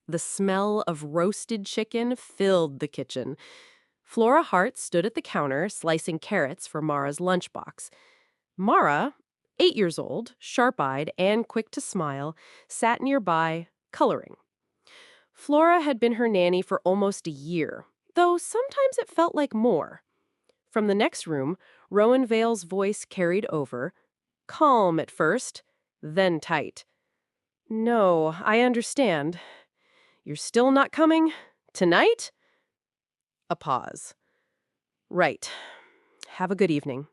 The smell of roasted chicken filled the kitchen. Flora Hart stood at the counter slicing carrots for Mara's lunchbox. Mara, 8 years old, sharp-eyed and quick to smile, sat nearby, coloring. Flora had been her nanny for almost a year, though sometimes it felt like more. From the next room, Rowan Vale's voice carried over, calm at first, then tight. "No, I understand. You're still not coming? Tonight?" A pause. "Right. Have a good evening."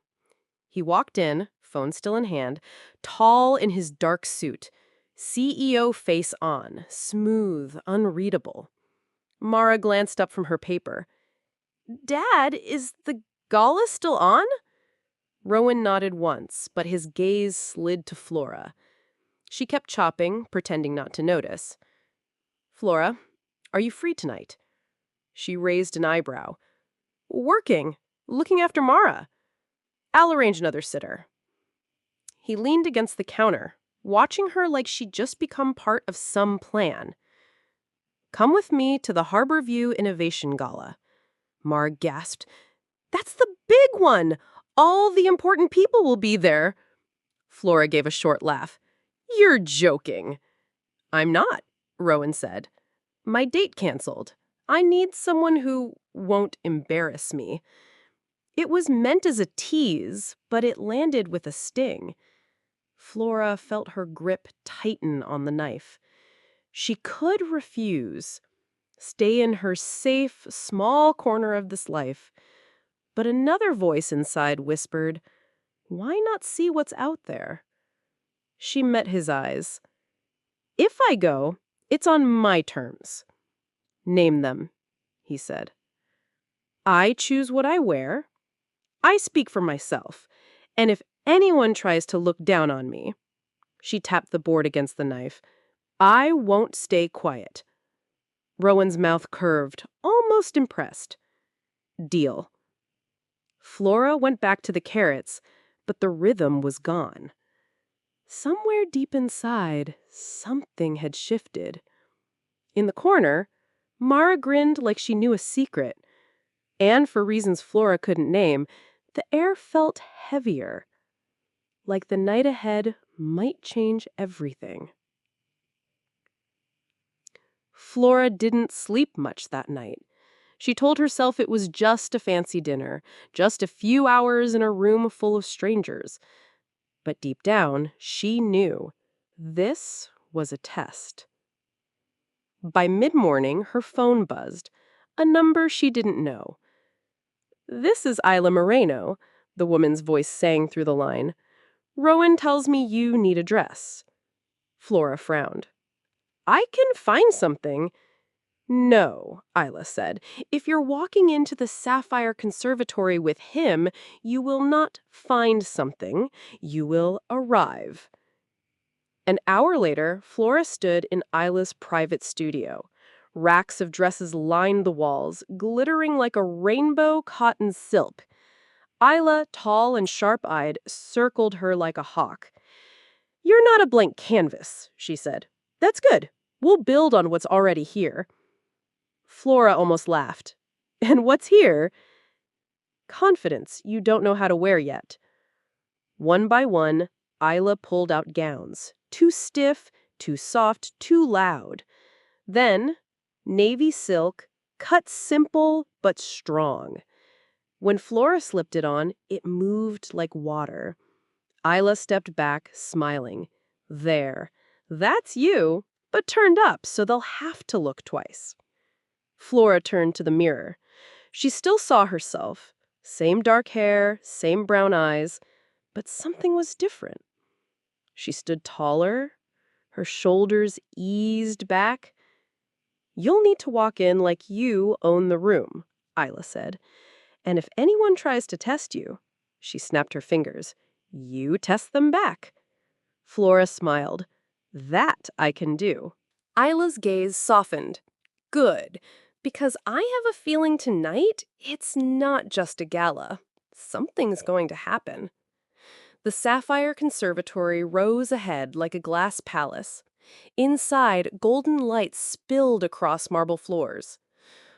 He walked in, phone still in hand, tall in his dark suit, CEO face on, smooth, unreadable. Mara glanced up from her paper. "Dad, is the GALA still on?" Rowan nodded once, but his gaze slid to Flora. She kept chopping, pretending not to notice. "Flora, are you free tonight?" She raised an eyebrow. "Working. Looking after Mara. I'll arrange another sitter." He leaned against the counter, watching her like she'd just become part of some plan. "Come with me to the Harbor View Innovation Gala." Mara gasped. "That's the big one! All the important people will be there." Flora gave a short laugh. "You're joking." "I'm not," Rowan said. "My date canceled. I need someone who won't embarrass me." It was meant as a tease, but it landed with a sting. Flora felt her grip tighten on the knife. She could refuse, stay in her safe, small corner of this life. But another voice inside whispered, "Why not see what's out there?" She met his eyes. "If I go, it's on my terms." "Name them," he said. "I choose what I wear. I speak for myself. And if anyone tries to look down on me," she tapped the board against the knife, "I won't stay quiet." Rowan's mouth curved, almost impressed. "Deal." Flora went back to the carrots, but the rhythm was gone. Somewhere deep inside, something had shifted. In the corner, Mara grinned like she knew a secret. And for reasons Flora couldn't name, the air felt heavier. Like the night ahead might change everything. Flora didn't sleep much that night. She told herself it was just a fancy dinner, just a few hours in a room full of strangers. But deep down, she knew this was a test. By mid-morning, her phone buzzed, a number she didn't know. "This is Isla Moreno," the woman's voice sang through the line. "Rowan tells me you need a dress." Flora frowned. "I can find something." "No," Isla said. "If you're walking into the Sapphire Conservatory with him, you will not find something. You will arrive." An hour later, Flora stood in Isla's private studio. Racks of dresses lined the walls, glittering like a rainbow cotton silk. Isla, tall and sharp-eyed, circled her like a hawk. "You're not a blank canvas," she said. "That's good. We'll build on what's already here." Flora almost laughed. "And what's here?" "Confidence you don't know how to wear yet." One by one, Isla pulled out gowns. Too stiff, too soft, too loud. Then, navy silk, cut simple but strong. When Flora slipped it on, it moved like water. Isla stepped back, smiling. "There. That's you, but turned up so they'll have to look twice." Flora turned to the mirror. She still saw herself. Same dark hair, same brown eyes, but something was different. She stood taller, her shoulders eased back. "You'll need to walk in like you own the room," Isla said. "And if anyone tries to test you," she snapped her fingers, "you test them back." Flora smiled. "That I can do." Isla's gaze softened. "Good, because I have a feeling tonight it's not just a gala. Something's going to happen." The Sapphire Conservatory rose ahead like a glass palace. Inside, golden light spilled across marble floors.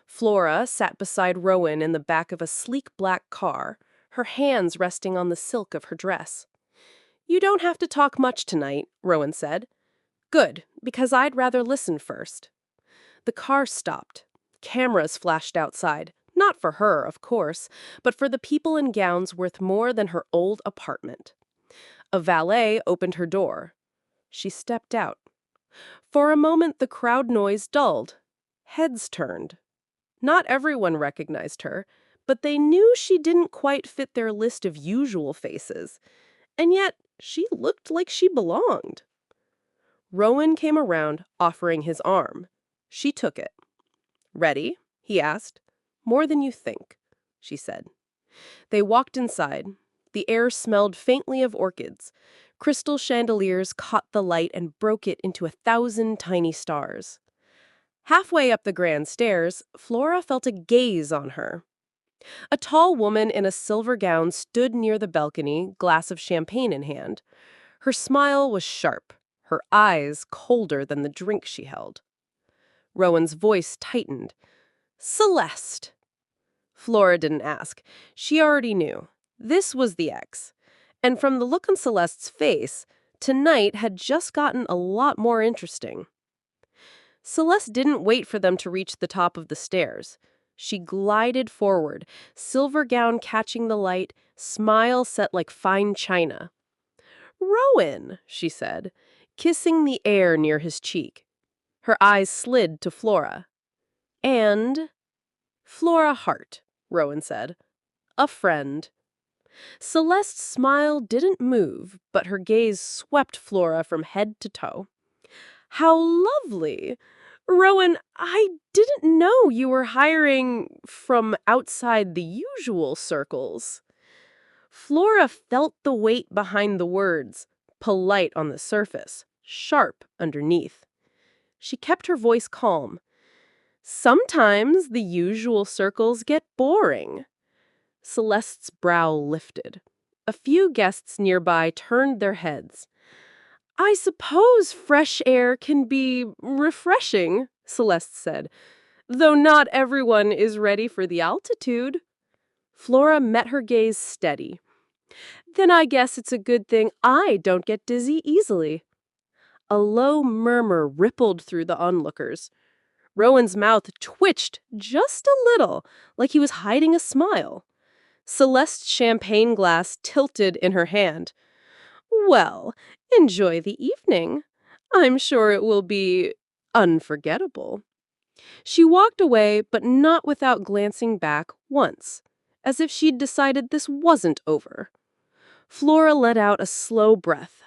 Flora sat beside Rowan in the back of a sleek black car, her hands resting on the silk of her dress. "You don't have to talk much tonight," Rowan said. "Good, because I'd rather listen first." The car stopped. Cameras flashed outside. Not for her, of course, but for the people in gowns worth more than her old apartment. A valet opened her door. She stepped out. For a moment, the crowd noise dulled. Heads turned. Not everyone recognized her, but they knew she didn't quite fit their list of usual faces. And yet, she looked like she belonged. Rowan came around, offering his arm. She took it. "Ready?" he asked. "More than you think," she said. They walked inside. The air smelled faintly of orchids. Crystal chandeliers caught the light and broke it into 1,000 tiny stars. Halfway up the grand stairs, Flora felt a gaze on her. A tall woman in a silver gown stood near the balcony, glass of champagne in hand. Her smile was sharp, her eyes colder than the drink she held. Rowan's voice tightened. "Celeste." Flora didn't ask. She already knew. This was the ex. And from the look on Celeste's face, tonight had just gotten a lot more interesting. Celeste didn't wait for them to reach the top of the stairs. She glided forward, silver gown catching the light, smile set like fine china. "Rowan," she said, kissing the air near his cheek. Her eyes slid to Flora. "And Flora Hart," Rowan said. "A friend." Celeste's smile didn't move, but her gaze swept Flora from head to toe. "How lovely! Rowan, I didn't know you were hiring from outside the usual circles." Flora felt the weight behind the words, polite on the surface, sharp underneath. She kept her voice calm. "Sometimes the usual circles get boring." Celeste's brow lifted. A few guests nearby turned their heads. "I suppose fresh air can be refreshing," Celeste said, "though not everyone is ready for the altitude." Flora met her gaze steady. "Then I guess it's a good thing I don't get dizzy easily." A low murmur rippled through the onlookers. Rowan's mouth twitched just a little, like he was hiding a smile. Celeste's champagne glass tilted in her hand. "Well, enjoy the evening. I'm sure it will be unforgettable." She walked away, but not without glancing back once, as if she'd decided this wasn't over. Flora let out a slow breath.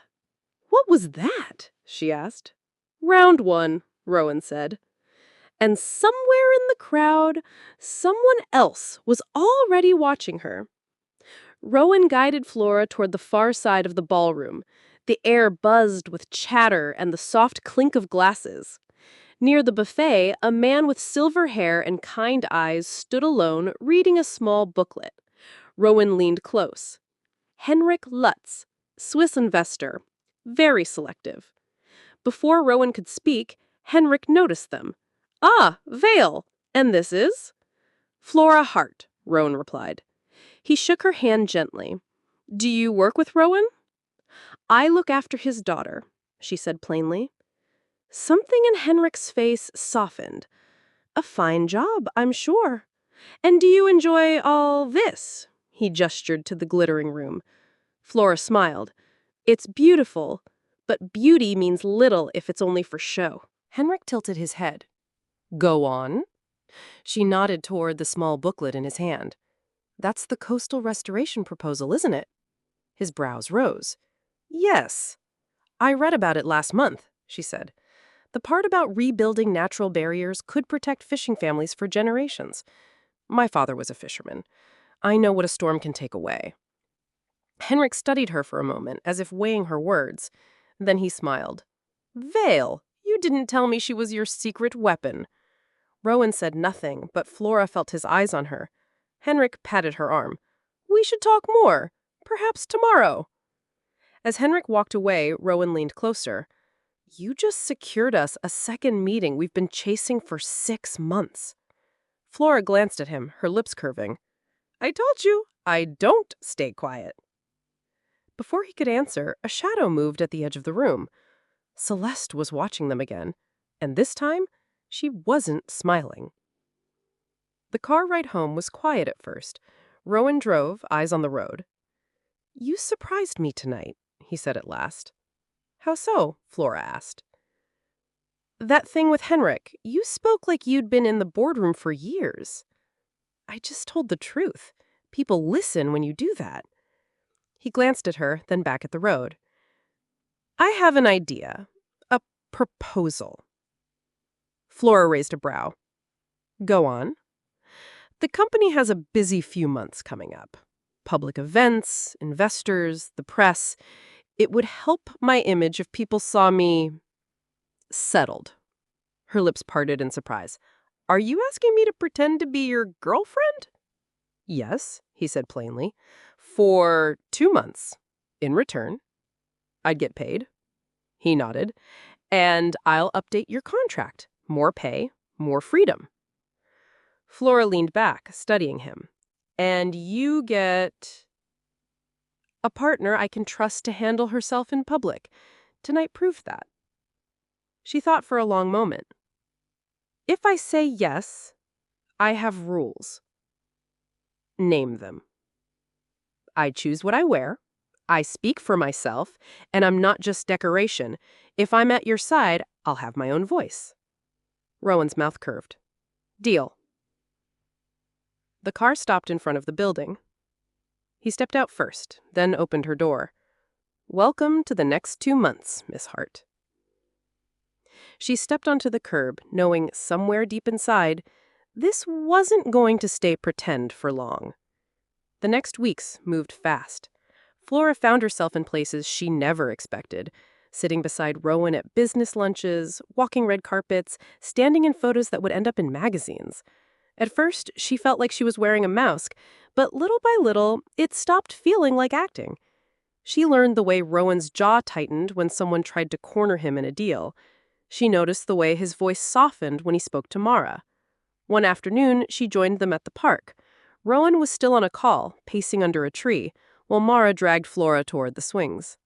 "What was that?" she asked. "Round one," Rowan said. And somewhere in the crowd, someone else was already watching her. Rowan guided Flora toward the far side of the ballroom. The air buzzed with chatter and the soft clink of glasses. Near the buffet, a man with silver hair and kind eyes stood alone, reading a small booklet. Rowan leaned close. Henrik Lutz, Swiss investor. Very selective. Before Rowan could speak, Henrik noticed them. "Ah, Vale. And this is?" "Flora Hart," Rowan replied. He shook her hand gently. "Do you work with Rowan?" "I look after his daughter," she said plainly. Something in Henrik's face softened. "A fine job, I'm sure. And do you enjoy all this?" He gestured to the glittering room. Flora smiled. "It's beautiful, but beauty means little if it's only for show." Henrik tilted his head. "Go on." She nodded toward the small booklet in his hand. "That's the coastal restoration proposal, isn't it?" His brows rose. "Yes. I read about it last month," she said. "The part about rebuilding natural barriers could protect fishing families for generations. My father was a fisherman. I know what a storm can take away." Henrik studied her for a moment, as if weighing her words. Then he smiled. "Vale, you didn't tell me she was your secret weapon." Rowan said nothing, but Flora felt his eyes on her. Henrik patted her arm. "We should talk more. Perhaps tomorrow." As Henrik walked away, Rowan leaned closer. You just secured us a second meeting we've been chasing for 6 months. Flora glanced at him, her lips curving. I told you, I don't stay quiet. Before he could answer, a shadow moved at the edge of the room. Celeste was watching them again, and this time, she wasn't smiling. The car ride home was quiet at first. Rowan drove, eyes on the road. You surprised me tonight, he said at last. How so? Flora asked. That thing with Henrik, you spoke like you'd been in the boardroom for years. I just told the truth. People listen when you do that. He glanced at her, then back at the road. I have an idea. A proposal. Flora raised a brow. Go on. The company has a busy few months coming up. Public events, investors, the press. It would help my image if people saw me settled. Her lips parted in surprise. Are you asking me to pretend to be your girlfriend? Yes, he said plainly. For 2 months. In return, I'd get paid. He nodded. And I'll update your contract. More pay, more freedom. Flora leaned back, studying him. And you get a partner I can trust to handle herself in public. Tonight proved that. She thought for a long moment. If I say yes, I have rules. Name them. I choose what I wear. I speak for myself, and I'm not just decoration. If I'm at your side, I'll have my own voice. Rowan's mouth curved. Deal. The car stopped in front of the building. He stepped out first, then opened her door. Welcome to the next 2 months, Miss Hart. She stepped onto the curb, knowing somewhere deep inside, this wasn't going to stay pretend for long. The next weeks moved fast. Flora found herself in places she never expected, sitting beside Rowan at business lunches, walking red carpets, standing in photos that would end up in magazines. At first, she felt like she was wearing a mask, but little by little, it stopped feeling like acting. She learned the way Rowan's jaw tightened when someone tried to corner him in a deal. She noticed the way his voice softened when he spoke to Mara. One afternoon, she joined them at the park. Rowan was still on a call, pacing under a tree, while Mara dragged Flora toward the swings.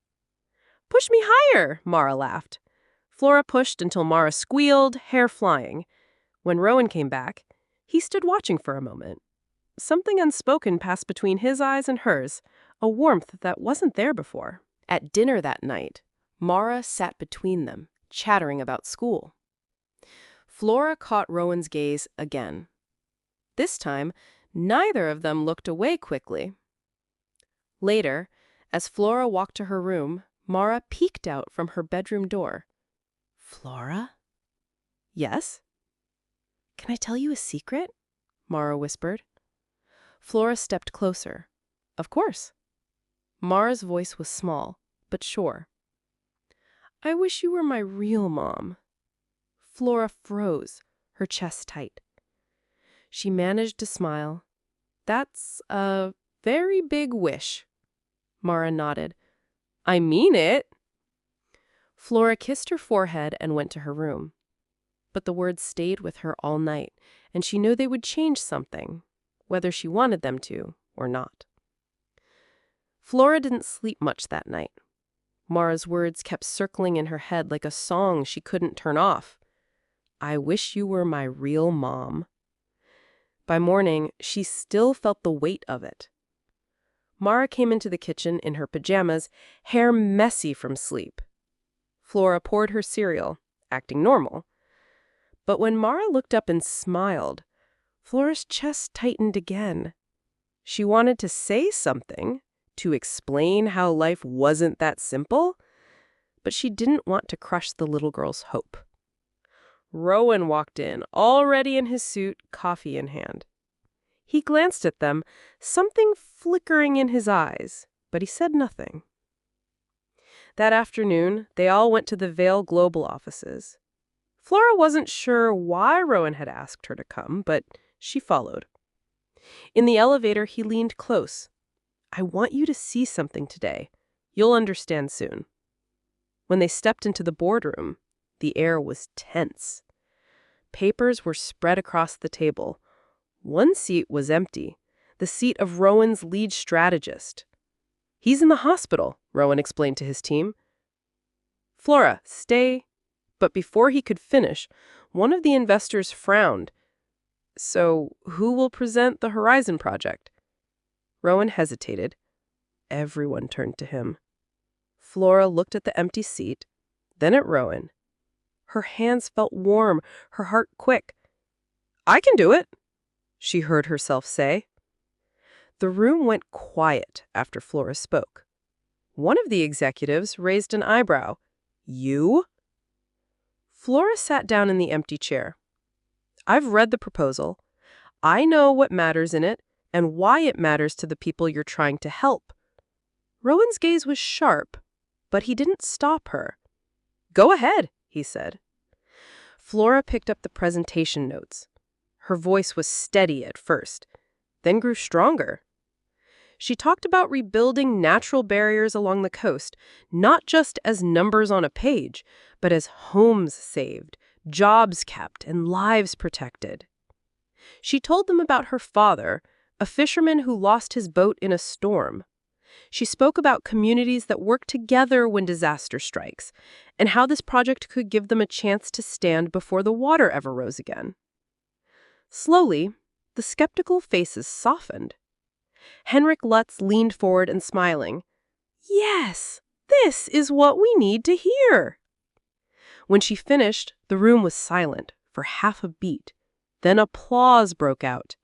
Push me higher, Mara laughed. Flora pushed until Mara squealed, hair flying. When Rowan came back, he stood watching for a moment. Something unspoken passed between his eyes and hers, a warmth that wasn't there before. At dinner that night, Mara sat between them, chattering about school. Flora caught Rowan's gaze again. This time, neither of them looked away quickly. Later, as Flora walked to her room, Mara peeked out from her bedroom door. Flora? Yes? Can I tell you a secret? Mara whispered. Flora stepped closer. Of course. Mara's voice was small, but sure. I wish you were my real mom. Flora froze, her chest tight. She managed to smile. That's a very big wish. Mara nodded. I mean it. Flora kissed her forehead and went to her room. But the words stayed with her all night, and she knew they would change something, whether she wanted them to or not. Flora didn't sleep much that night. Mara's words kept circling in her head like a song she couldn't turn off. I wish you were my real mom. By morning, she still felt the weight of it. Mara came into the kitchen in her pajamas, hair messy from sleep. Flora poured her cereal, acting normal. But when Mara looked up and smiled, Flora's chest tightened again. She wanted to say something, to explain how life wasn't that simple, but she didn't want to crush the little girl's hope. Rowan walked in, already in his suit, coffee in hand. He glanced at them, something flickering in his eyes, but he said nothing. That afternoon, they all went to the Vale Global offices. Flora wasn't sure why Rowan had asked her to come, but she followed. In the elevator, he leaned close. I want you to see something today. You'll understand soon. When they stepped into the boardroom, the air was tense. Papers were spread across the table. One seat was empty, the seat of Rowan's lead strategist. "He's in the hospital," Rowan explained to his team. "Flora, stay." But before he could finish, one of the investors frowned. "So, who will present the Horizon project?" Rowan hesitated. Everyone turned to him. Flora looked at the empty seat, then at Rowan. Her hands felt warm, her heart quick. "I can do it," she heard herself say. The room went quiet after Flora spoke. One of the executives raised an eyebrow. "You?" Flora sat down in the empty chair. "I've read the proposal. I know what matters in it and why it matters to the people you're trying to help." Rowan's gaze was sharp, but he didn't stop her. "Go ahead," he said. Flora picked up the presentation notes. Her voice was steady at first, then grew stronger. She talked about rebuilding natural barriers along the coast, not just as numbers on a page, but as homes saved, jobs kept, and lives protected. She told them about her father, a fisherman who lost his boat in a storm. She spoke about communities that work together when disaster strikes, and how this project could give them a chance to stand before the water ever rose again. Slowly, the skeptical faces softened. Henrik Lutz leaned forward and smiling. "Yes, this is what we need to hear." When she finished, the room was silent for half a beat. Then applause broke out.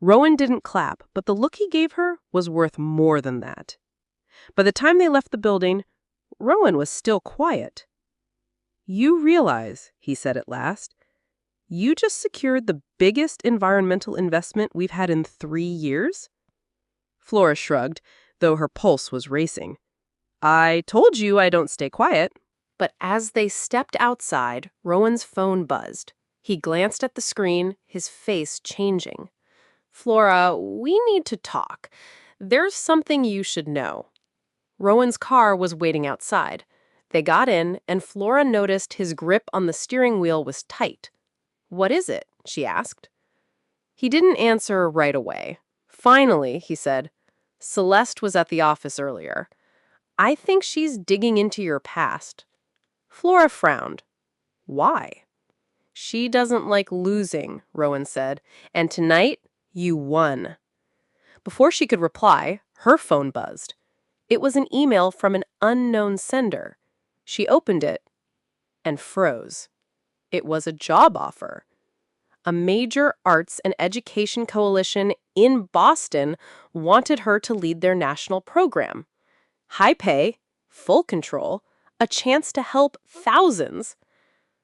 Rowan didn't clap, but the look he gave her was worth more than that. By the time they left the building, Rowan was still quiet. "You realize," he said at last, "you just secured the biggest environmental investment we've had in 3 years?" Flora shrugged, though her pulse was racing. "I told you I don't stay quiet." But as they stepped outside, Rowan's phone buzzed. He glanced at the screen, his face changing. "Flora, we need to talk. There's something you should know." Rowan's car was waiting outside. They got in, and Flora noticed his grip on the steering wheel was tight. "What is it?" she asked. He didn't answer right away. Finally, he said, "Celeste was at the office earlier. I think she's digging into your past." Flora frowned. "Why?" "She doesn't like losing," Rowan said, "and tonight, you won." Before she could reply, her phone buzzed. It was an email from an unknown sender. She opened it and froze. It was a job offer. A major arts and education coalition in Boston wanted her to lead their national program. High pay, full control, a chance to help thousands.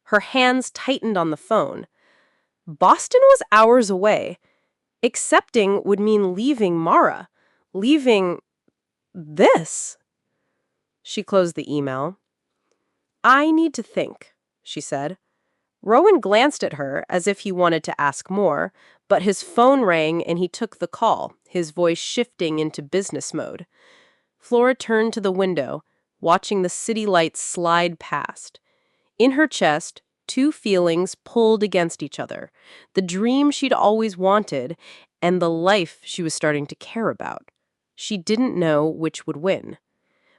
Her hands tightened on the phone. Boston was hours away. Accepting would mean leaving Mara, leaving this. She closed the email. "I need to think," she said. Rowan glanced at her as if he wanted to ask more, but his phone rang and he took the call, his voice shifting into business mode. Flora turned to the window, watching the city lights slide past. In her chest, 2 feelings pulled against each other: the dream she'd always wanted and the life she was starting to care about. She didn't know which would win,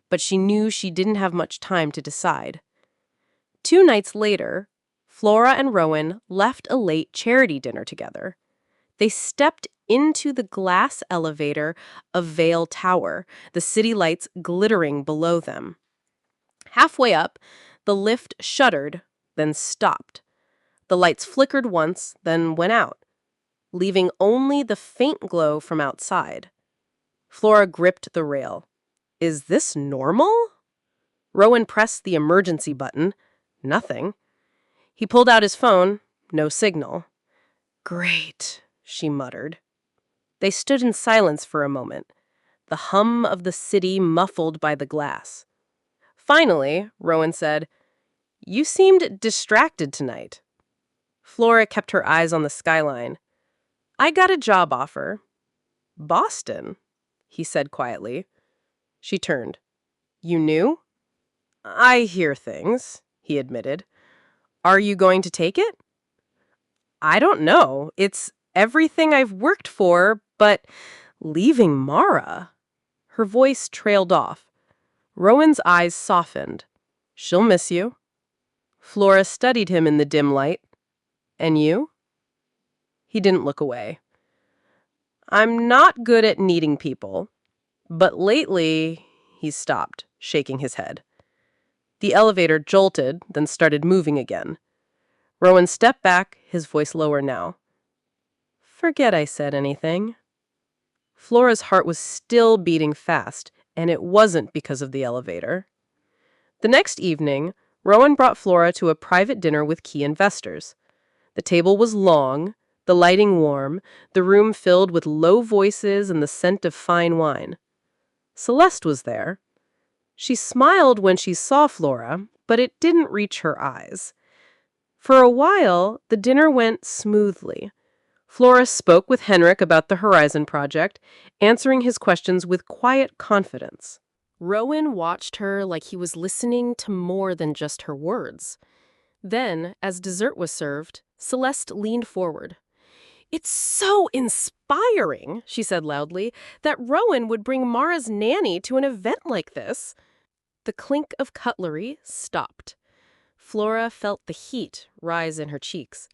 but she knew she didn't have much time to decide. 2 nights later, Flora and Rowan left a late charity dinner together. They stepped into the glass elevator of Vale Tower, the city lights glittering below them. Halfway up, the lift shuddered, then stopped. The lights flickered once, then went out, leaving only the faint glow from outside. Flora gripped the rail. "Is this normal?" Rowan pressed the emergency button. Nothing. He pulled out his phone. No signal. "Great," she muttered. They stood in silence for a moment, the hum of the city muffled by the glass. Finally, Rowan said, "You seemed distracted tonight." Flora kept her eyes on the skyline. "I got a job offer." "Boston," he said quietly. She turned. "You knew?" I hear things, he admitted. Are you going to take it? I don't know. It's everything I've worked for, but leaving Mara? Her voice trailed off. Rowan's eyes softened. She'll miss you. Flora studied him in the dim light. And you? He didn't look away. I'm not good at needing people, but lately, he stopped, shaking his head. The elevator jolted, then started moving again. Rowan stepped back, his voice lower now. Forget I said anything. Flora's heart was still beating fast, and it wasn't because of the elevator. The next evening, Rowan brought Flora to a private dinner with key investors. The table was long, the lighting warm, the room filled with low voices and the scent of fine wine. Celeste was there. She smiled when she saw Flora, but it didn't reach her eyes. For a while, the dinner went smoothly. Flora spoke with Henrik about the Horizon project, answering his questions with quiet confidence. Rowan watched her like he was listening to more than just her words. Then, as dessert was served, Celeste leaned forward. It's so inspiring, she said loudly, that Rowan would bring Mara's nanny to an event like this. The clink of cutlery stopped. Flora felt the heat rise in her cheeks.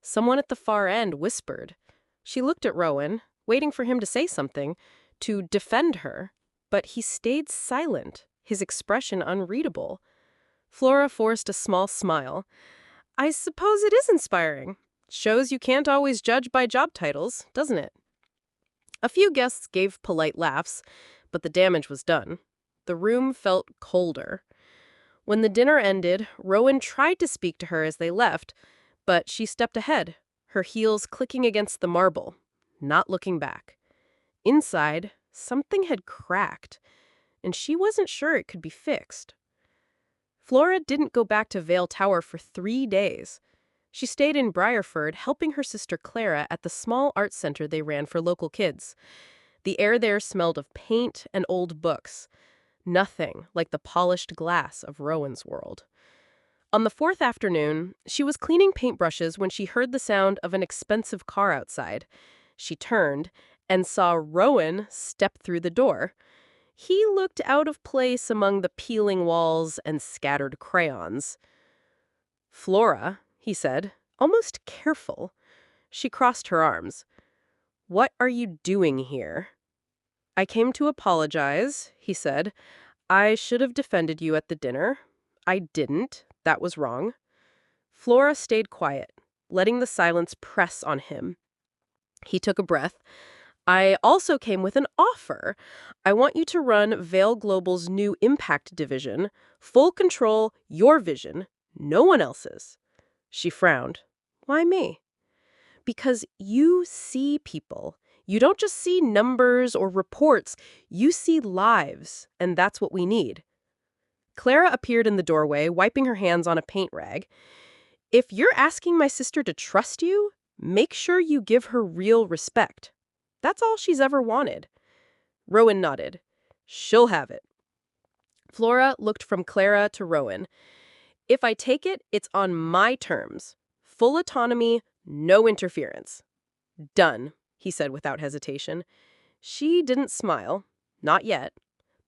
Someone at the far end whispered. She looked at Rowan, waiting for him to say something, to defend her, but he stayed silent, his expression unreadable. Flora forced a small smile. I suppose it is inspiring. Shows you can't always judge by job titles, doesn't it? A few guests gave polite laughs, but the damage was done. The room felt colder. When the dinner ended, Rowan tried to speak to her as they left, but she stepped ahead, her heels clicking against the marble, not looking back. Inside, something had cracked, and she wasn't sure it could be fixed. Flora didn't go back to Vale Tower for 3 days. She stayed in Briarford, helping her sister Clara at the small art center they ran for local kids. The air there smelled of paint and old books. Nothing like the polished glass of Rowan's world. On the 4th afternoon, she was cleaning paintbrushes when she heard the sound of an expensive car outside. She turned and saw Rowan step through the door. He looked out of place among the peeling walls and scattered crayons. Flora, he said, almost careful. She crossed her arms. What are you doing here? I came to apologize, he said. I should have defended you at the dinner. I didn't. That was wrong. Flora stayed quiet, letting the silence press on him. He took a breath. I also came with an offer. I want you to run Vale Global's new impact division. Full control, your vision, no one else's. She frowned. Why me? Because you see people. You don't just see numbers or reports. You see lives, and that's what we need. Clara appeared in the doorway, wiping her hands on a paint rag. If you're asking my sister to trust you, make sure you give her real respect. That's all she's ever wanted. Rowan nodded. She'll have it. Flora looked from Clara to Rowan. If I take it, it's on my terms. Full autonomy, no interference. Done, he said without hesitation. She didn't smile. Not yet.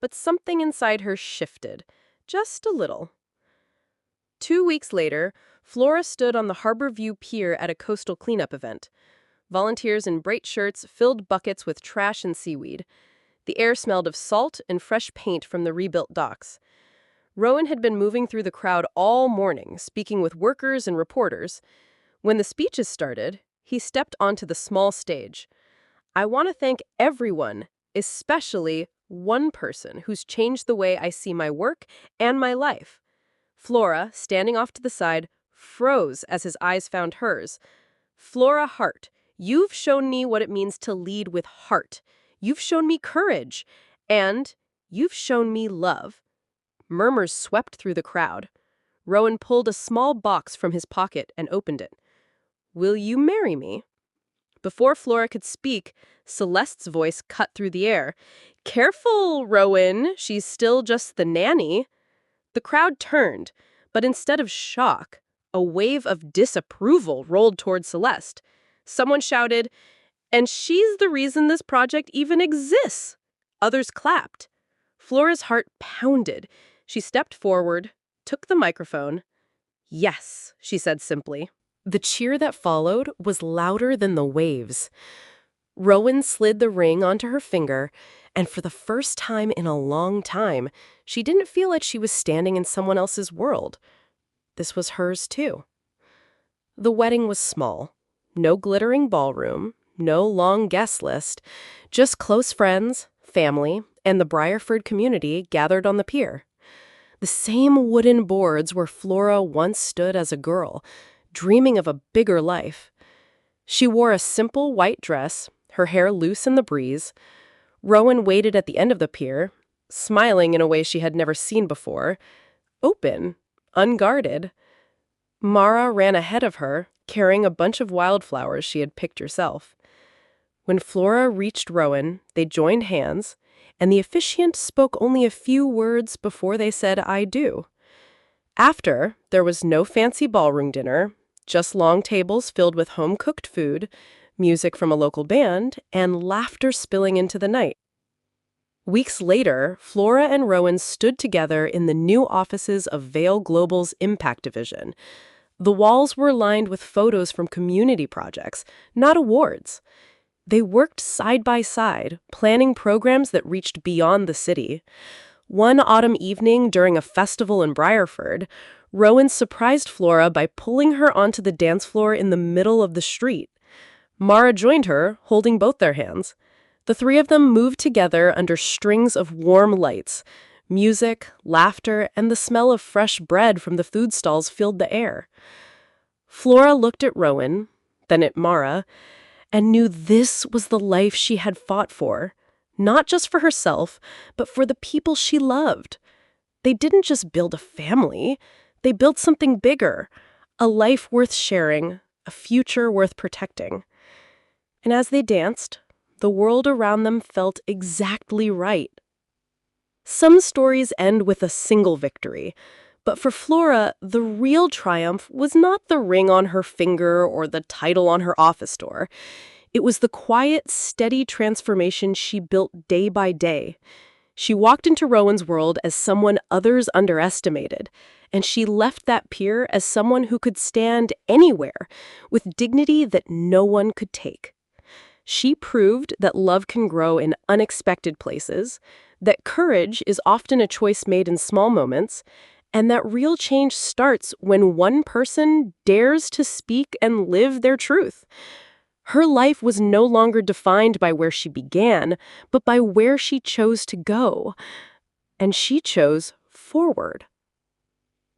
But something inside her shifted. Just a little. 2 weeks later, Flora stood on the Harbor View Pier at a coastal cleanup event. Volunteers in bright shirts filled buckets with trash and seaweed. The air smelled of salt and fresh paint from the rebuilt docks. Rowan had been moving through the crowd all morning, speaking with workers and reporters. When the speeches started, he stepped onto the small stage. I want to thank everyone, especially one person who's changed the way I see my work and my life. Flora, standing off to the side, froze as his eyes found hers. Flora Hart, you've shown me what it means to lead with heart. You've shown me courage. And you've shown me love. Murmurs swept through the crowd. Rowan pulled a small box from his pocket and opened it. Will you marry me? Before Flora could speak, Celeste's voice cut through the air. Careful, Rowan. She's still just the nanny. The crowd turned, but instead of shock, a wave of disapproval rolled toward Celeste. Someone shouted, "And she's the reason this project even exists!" Others clapped. Flora's heart pounded. She stepped forward, took the microphone. "Yes," she said simply. The cheer that followed was louder than the waves. Rowan slid the ring onto her finger, and for the first time in a long time, she didn't feel like she was standing in someone else's world. This was hers too. The wedding was small. No glittering ballroom, no long guest list, just close friends, family, and the Briarford community gathered on the pier. The same wooden boards where Flora once stood as a girl, dreaming of a bigger life. She wore a simple white dress, her hair loose in the breeze. Rowan waited at the end of the pier, smiling in a way she had never seen before, open, unguarded. Mara ran ahead of her, carrying a bunch of wildflowers she had picked herself. When Flora reached Rowan, they joined hands, and the officiant spoke only a few words before they said, "I do." After, there was no fancy ballroom dinner, just long tables filled with home-cooked food, music from a local band, and laughter spilling into the night. Weeks later, Flora and Rowan stood together in the new offices of Vale Global's Impact Division. The walls were lined with photos from community projects, not awards. They worked side by side, planning programs that reached beyond the city. One autumn evening during a festival in Briarford, Rowan surprised Flora by pulling her onto the dance floor in the middle of the street. Mara joined her, holding both their hands. The three of them moved together under strings of warm lights. Music, laughter, and the smell of fresh bread from the food stalls filled the air. Flora looked at Rowan, then at Mara, and knew this was the life she had fought for, not just for herself, but for the people she loved. They didn't just build a family, they built something bigger, a life worth sharing, a future worth protecting. And as they danced, the world around them felt exactly right. Some stories end with a single victory, but for Flora, the real triumph was not the ring on her finger or the title on her office door. It was the quiet, steady transformation she built day by day. She walked into Rowan's world as someone others underestimated, and she left that pier as someone who could stand anywhere with dignity that no one could take. She proved that love can grow in unexpected places, that courage is often a choice made in small moments, and that real change starts when one person dares to speak and live their truth. Her life was no longer defined by where she began, but by where she chose to go. And she chose forward.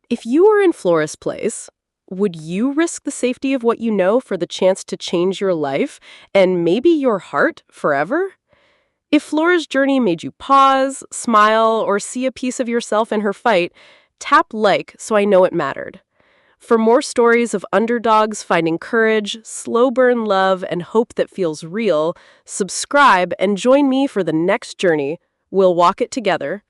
If you were in Flora's place, would you risk the safety of what you know for the chance to change your life and maybe your heart forever? If Flora's journey made you pause, smile, or see a piece of yourself in her fight, tap like so I know it mattered. For more stories of underdogs finding courage, slow burn love, and hope that feels real, subscribe and join me for the next journey. We'll walk it together.